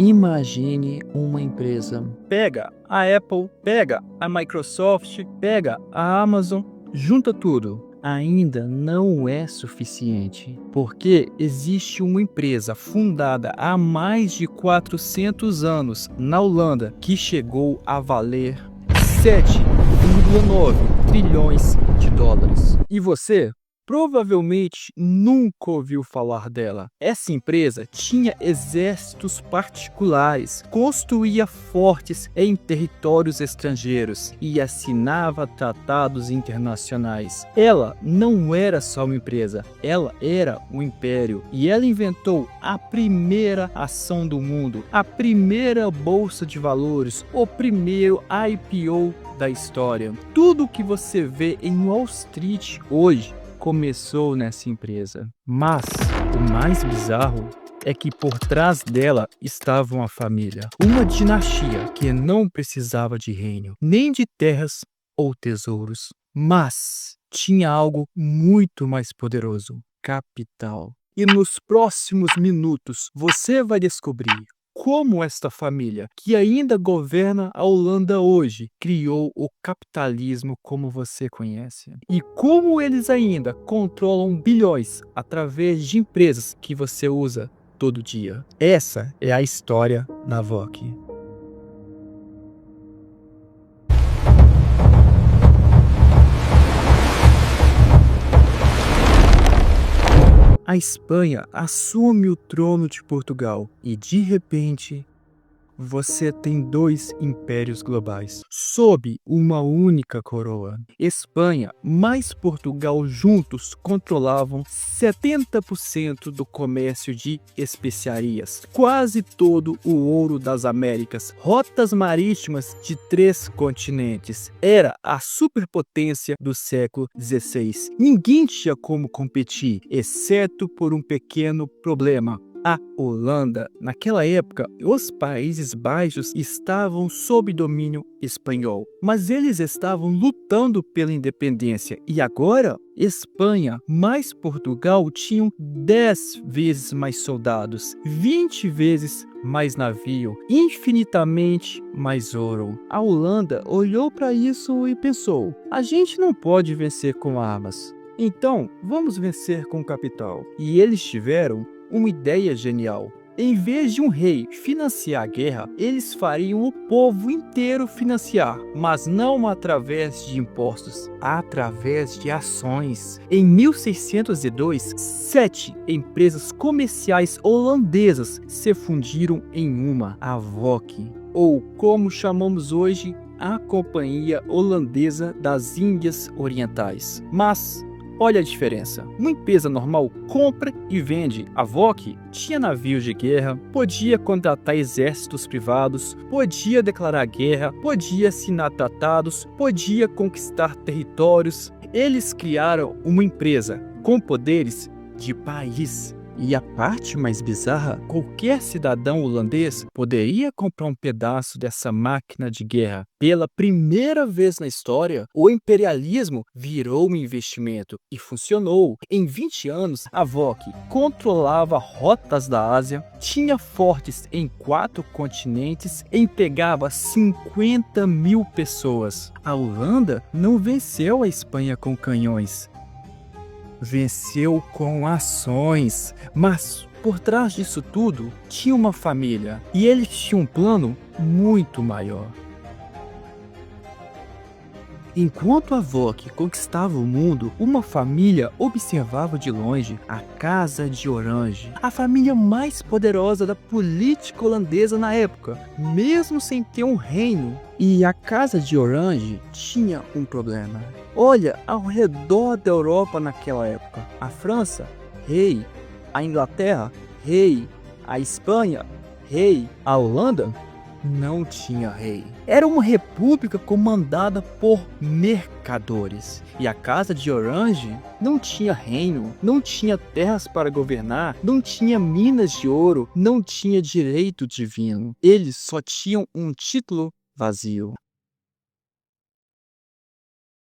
Imagine uma empresa. Pega a Apple, pega a Microsoft, pega a Amazon, junta tudo. Ainda não é suficiente, porque existe uma empresa fundada há mais de 400 anos na Holanda que chegou a valer 7,9 trilhões de dólares. E você provavelmente nunca ouviu falar dela. Essa empresa tinha exércitos particulares, construía fortes em territórios estrangeiros e assinava tratados internacionais. Ela não era só uma empresa, ela era um império. E ela inventou a primeira ação do mundo, a primeira bolsa de valores, o primeiro IPO da história. Tudo que você vê em Wall Street hoje começou nessa empresa. Mas o mais bizarro é que por trás dela estava uma família, uma dinastia que não precisava de reino, nem de terras ou tesouros, mas tinha algo muito mais poderoso: capital. E nos próximos minutos você vai descobrir como esta família, que ainda governa a Holanda hoje, criou o capitalismo como você conhece. E como eles ainda controlam bilhões através de empresas que você usa todo dia. Essa é a história da VOC. A Espanha assume o trono de Portugal e, de repente, você tem dois impérios globais, sob uma única coroa. Espanha mais Portugal juntos controlavam 70% do comércio de especiarias, quase todo o ouro das Américas, rotas marítimas de 3 continentes. Era a superpotência do século XVI. Ninguém tinha como competir, exceto por um pequeno problema: a Holanda. Naquela época, os Países Baixos estavam sob domínio espanhol, mas eles estavam lutando pela independência. E agora, Espanha mais Portugal tinham 10 vezes mais soldados, 20 vezes mais navio, infinitamente mais ouro. A Holanda olhou para isso e pensou: a gente não pode vencer com armas, então vamos vencer com capital. E eles tiveram uma ideia genial. Em vez de um rei financiar a guerra, eles fariam o povo inteiro financiar, mas não através de impostos, através de ações. Em 1602, 7 empresas comerciais holandesas se fundiram em uma, a VOC, ou como chamamos hoje, a Companhia Holandesa das Índias Orientais. Mas olha a diferença. Uma empresa normal compra e vende. A VOC tinha navios de guerra, podia contratar exércitos privados, podia declarar guerra, podia assinar tratados, podia conquistar territórios. Eles criaram uma empresa com poderes de país. E a parte mais bizarra, qualquer cidadão holandês poderia comprar um pedaço dessa máquina de guerra. Pela primeira vez na história, o imperialismo virou um investimento e funcionou. Em 20 anos, a VOC controlava rotas da Ásia, tinha fortes em 4 continentes, empregava 50 mil pessoas. A Holanda não venceu a Espanha com canhões, venceu com ações. Mas por trás disso tudo tinha uma família, e eles tinham um plano muito maior. Enquanto a VOC conquistava o mundo, uma família observava de longe a Casa de Orange, a família mais poderosa da política holandesa na época, mesmo sem ter um reino. E a Casa de Orange tinha um problema. Olha ao redor da Europa naquela época: a França, rei; a Inglaterra, rei; a Espanha, rei; a Holanda não tinha rei. Era uma república comandada por mercadores. E a Casa de Orange não tinha reino, não tinha terras para governar, não tinha minas de ouro, não tinha direito divino. Eles só tinham um título vazio.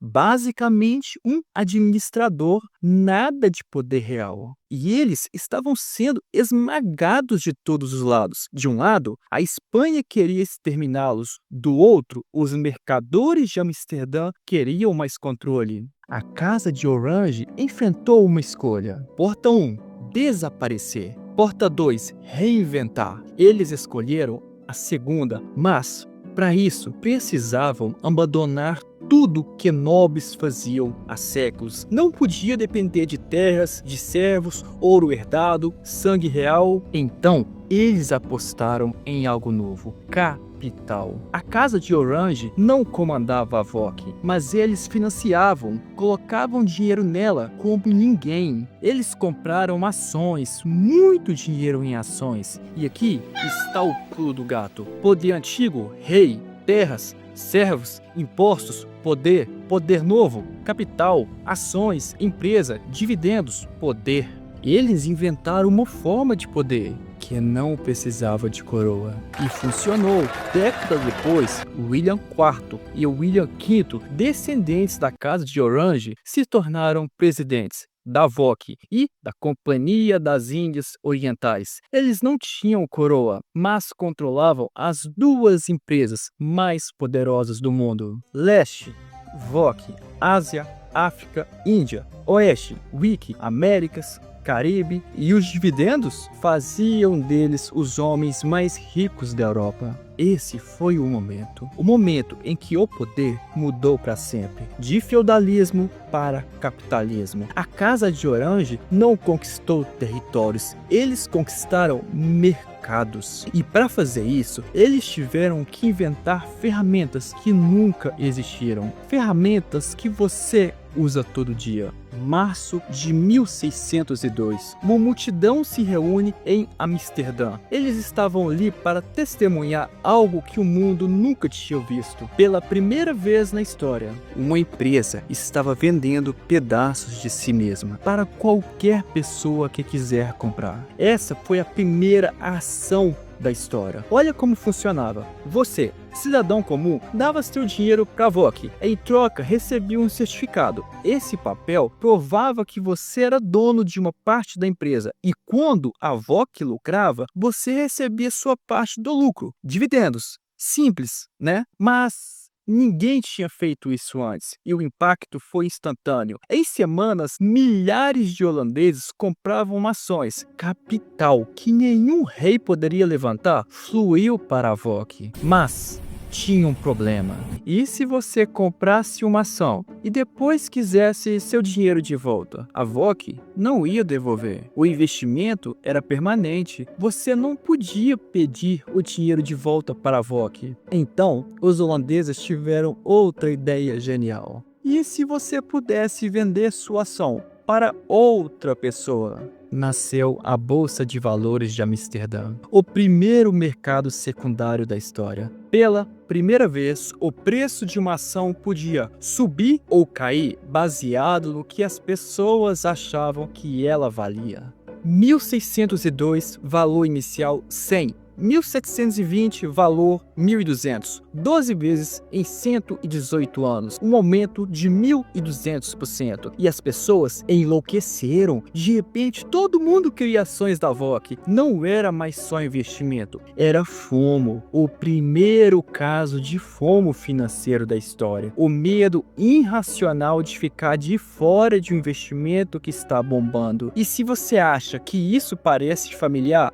basicamente um administrador, nada de poder real. E eles estavam sendo esmagados de todos os lados. De um lado, a Espanha queria exterminá-los. Do outro, os mercadores de Amsterdã queriam mais controle. A Casa de Orange enfrentou uma escolha. Porta 1, desaparecer. Porta 2, reinventar. Eles escolheram a segunda, mas para isso precisavam abandonar tudo que nobres faziam há séculos. Não podia depender de terras, de servos, ouro herdado, sangue real. Então, eles apostaram em algo novo: capital. A Casa de Orange não comandava a VOC, mas eles financiavam, colocavam dinheiro nela como ninguém. Eles compraram ações, muito dinheiro em ações. E aqui está o pulo do gato: poder antigo, rei, terras, servos, impostos, poder, poder novo, capital, ações, empresa, dividendos, poder. Eles inventaram uma forma de poder que não precisava de coroa. E funcionou. Décadas depois, William IV e William V, descendentes da Casa de Orange, se tornaram presidentes da VOC e da Companhia das Índias Orientais. Eles não tinham coroa, mas controlavam as duas empresas mais poderosas do mundo. Leste, VOC, Ásia, África, Índia. Oeste, WIC, Américas, Caribe, e os dividendos faziam deles os homens mais ricos da Europa. Esse foi o momento em que o poder mudou para sempre, de feudalismo para capitalismo. A Casa de Orange não conquistou territórios, eles conquistaram mercados. E para fazer isso, eles tiveram que inventar ferramentas que nunca existiram, ferramentas que você usa todo dia. Março de 1602, uma multidão se reúne em Amsterdã. Eles estavam ali para testemunhar algo que o mundo nunca tinha visto. Pela primeira vez na história, uma empresa estava vendendo pedaços de si mesma para qualquer pessoa que quiser comprar. Essa foi a primeira ação da história. Olha como funcionava. Você, cidadão comum, dava seu dinheiro para a VOC. Em troca, recebia um certificado. Esse papel provava que você era dono de uma parte da empresa. E quando a VOC lucrava, você recebia sua parte do lucro. Dividendos. Simples, né? Mas ninguém tinha feito isso antes e o impacto foi instantâneo. Em semanas, milhares de holandeses compravam ações. Capital que nenhum rei poderia levantar fluiu para a VOC. Mas tinha um problema. E se você comprasse uma ação e depois quisesse seu dinheiro de volta? A VOC não ia devolver. O investimento era permanente. Você não podia pedir o dinheiro de volta para a VOC. Então, os holandeses tiveram outra ideia genial. E se você pudesse vender sua ação para outra pessoa? Nasceu a Bolsa de Valores de Amsterdã, o primeiro mercado secundário da história. Pela primeira vez, o preço de uma ação podia subir ou cair baseado no que as pessoas achavam que ela valia. 1602, valor inicial 100. 1720, valor 1.200, 12 vezes em 118 anos, um aumento de 1.200%. E as pessoas enlouqueceram. De repente, todo mundo queria ações da VOC. Não era mais só investimento, era FOMO, o primeiro caso de FOMO financeiro da história. O medo irracional de ficar de fora de um investimento que está bombando. E se você acha que isso parece familiar,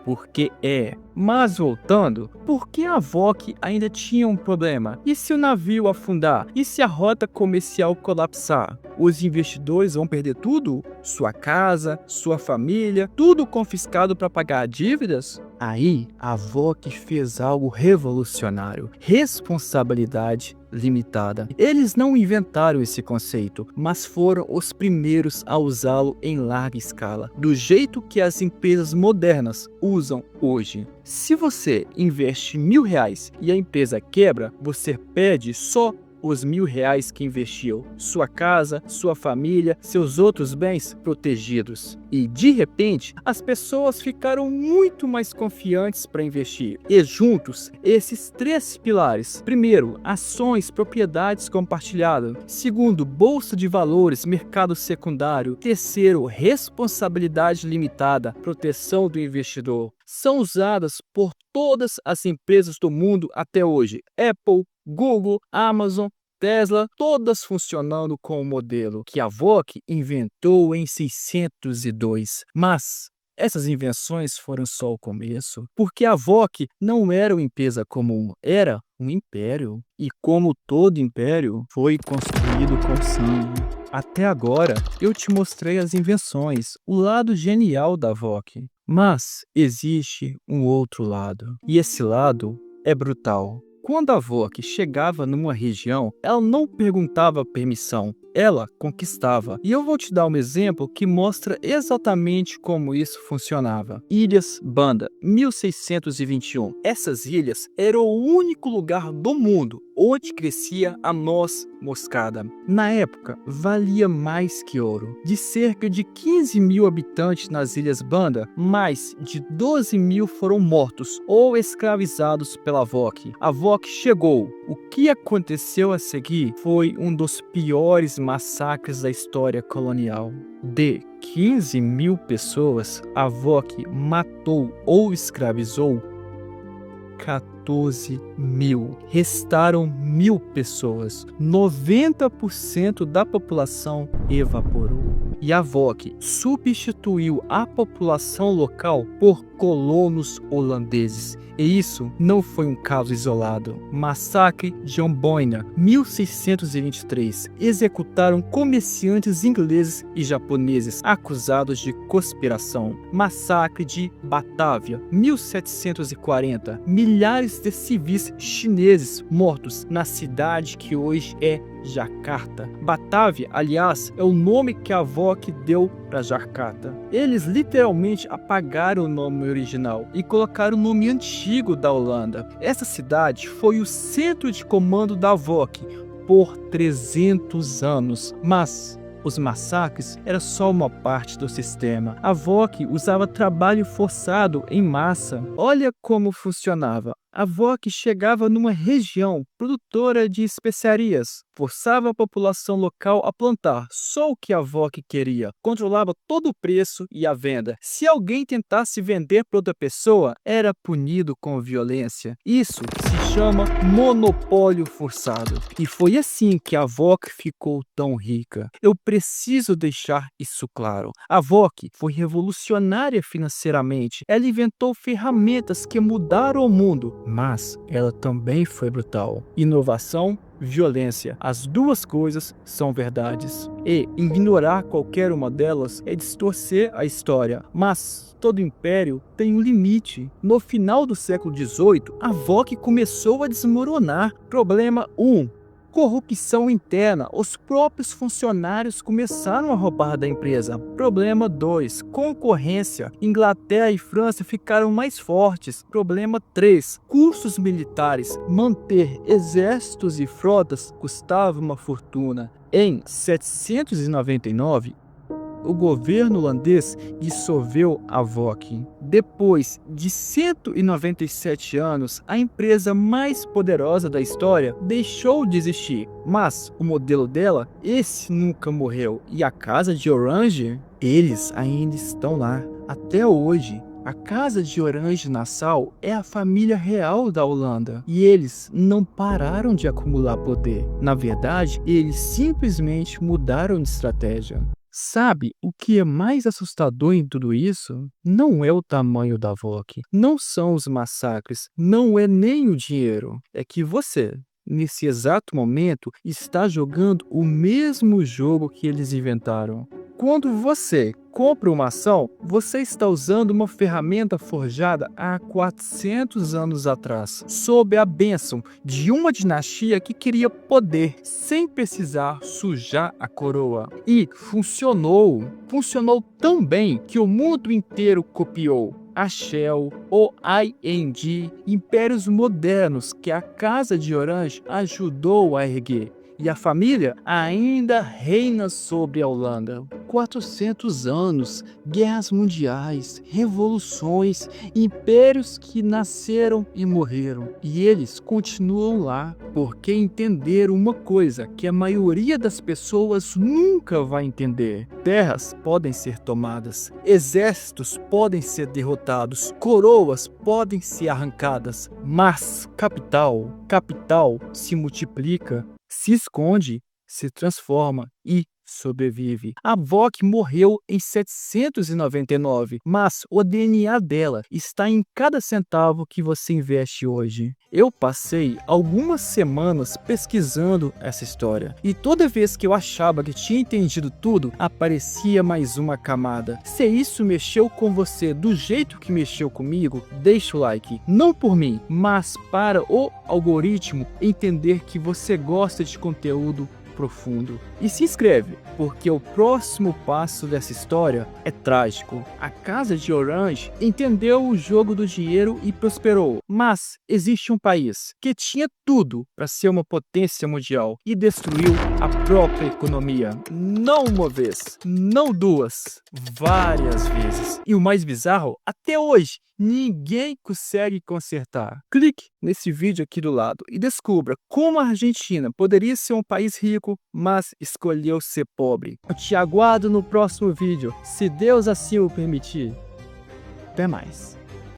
porque é. Mas voltando, por que a VOC ainda tinha um problema? E se o navio afundar? E se a rota comercial colapsar? Os investidores vão perder tudo? Sua casa, sua família, tudo confiscado para pagar dívidas? Aí, a VOC fez algo revolucionário: responsabilidade limitada. Eles não inventaram esse conceito, mas foram os primeiros a usá-lo em larga escala, do jeito que as empresas modernas usam hoje. Se você investe R$1.000 e a empresa quebra, você perde só os R$ 1.000 que investiu, sua casa, sua família, seus outros bens protegidos. E, de repente, as pessoas ficaram muito mais confiantes para investir. E juntos, esses 3 pilares. Primeiro, ações, propriedades compartilhadas. Segundo, bolsa de valores, mercado secundário. Terceiro, responsabilidade limitada, proteção do investidor. São usadas por todas as empresas do mundo até hoje. Apple, Google, Amazon, Tesla, todas funcionando com o modelo que a VOC inventou em 602. Mas essas invenções foram só o começo, porque a VOC não era uma empresa comum, era um império. E como todo império, foi construído com sangue. Até agora, eu te mostrei as invenções, o lado genial da VOC. Mas existe um outro lado, e esse lado é brutal. Quando a VOC chegava numa região, ela não perguntava permissão, ela conquistava. E eu vou te dar um exemplo que mostra exatamente como isso funcionava. Ilhas Banda, 1621. Essas ilhas eram o único lugar do mundo onde crescia a noz moscada. Na época, valia mais que ouro. De cerca de 15.000 habitantes nas Ilhas Banda, mais de 12.000 foram mortos ou escravizados pela VOC. A VOC chegou. O que aconteceu a seguir foi um dos piores massacres da história colonial. De 15.000 pessoas, a VOC matou ou escravizou 14.000. Restaram 1.000 pessoas. 90% da população evaporou. E a VOC substituiu a população local por colonos holandeses. E isso não foi um caso isolado. Massacre de Amboina, 1623. Executaram comerciantes ingleses e japoneses acusados de conspiração. Massacre de Batávia, 1740. Milhares de civis chineses mortos na cidade que hoje é Jacarta. Batávia, aliás, é o nome que a VOC deu para Jacarta. Eles literalmente apagaram o nome original e colocaram o nome antigo da Holanda. Essa cidade foi o centro de comando da VOC por 300 anos, mas os massacres eram só uma parte do sistema. A VOC usava trabalho forçado em massa. Olha como funcionava. A VOC chegava numa região produtora de especiarias, forçava a população local a plantar só o que a VOC queria, controlava todo o preço e a venda. Se alguém tentasse vender para outra pessoa, era punido com violência. Isso se chama monopólio forçado. E foi assim que a VOC ficou tão rica. Eu preciso deixar isso claro. A VOC foi revolucionária financeiramente. Ela inventou ferramentas que mudaram o mundo. Mas ela também foi brutal. Inovação, violência. As duas coisas são verdades. E ignorar qualquer uma delas é distorcer a história. Mas todo império tem um limite. No final do século XVIII, a VOC começou a desmoronar. Problema 1. Corrupção interna. Os próprios funcionários começaram a roubar da empresa. Problema 2. Concorrência. Inglaterra e França ficaram mais fortes. Problema 3. Custos militares. Manter exércitos e frotas custava uma fortuna. Em 799, o governo holandês dissolveu a VOC. Depois de 197 anos, a empresa mais poderosa da história deixou de existir. Mas o modelo dela, esse nunca morreu. E a Casa de Orange, eles ainda estão lá. Até hoje, a Casa de Orange-Nassau é a família real da Holanda. E eles não pararam de acumular poder. Na verdade, eles simplesmente mudaram de estratégia. Sabe o que é mais assustador em tudo isso? Não é o tamanho da VOC, não são os massacres, não é nem o dinheiro. É que você, nesse exato momento, está jogando o mesmo jogo que eles inventaram. Quando você compra uma ação, você está usando uma ferramenta forjada há 400 anos atrás, sob a bênção de uma dinastia que queria poder sem precisar sujar a coroa. E funcionou tão bem que o mundo inteiro copiou. a Shell, o ING, impérios modernos que a Casa de Orange ajudou a erguer. E a família ainda reina sobre a Holanda. 400 anos, guerras mundiais, revoluções, impérios que nasceram e morreram. E eles continuam lá, porque entenderam uma coisa que a maioria das pessoas nunca vai entender. Terras podem ser tomadas, exércitos podem ser derrotados, coroas podem ser arrancadas, mas capital se multiplica, se esconde, se transforma e sobrevive. A VOC morreu em 799, mas o DNA dela está em cada centavo que você investe hoje. Eu passei algumas semanas pesquisando essa história e toda vez que eu achava que tinha entendido tudo, aparecia mais uma camada. Se isso mexeu com você do jeito que mexeu comigo, deixa o like. Não por mim, mas para o algoritmo entender que você gosta de conteúdo profundo. E se inscreve, porque o próximo passo dessa história é trágico. A Casa de Orange entendeu o jogo do dinheiro e prosperou, mas existe um país que tinha tudo para ser uma potência mundial e destruiu a própria economia. Não uma vez, não duas, várias vezes. E o mais bizarro, até hoje, ninguém consegue consertar. Clique nesse vídeo aqui do lado e descubra como a Argentina poderia ser um país rico, mas escolheu ser pobre. Eu te aguardo no próximo vídeo, se Deus assim o permitir. Até mais.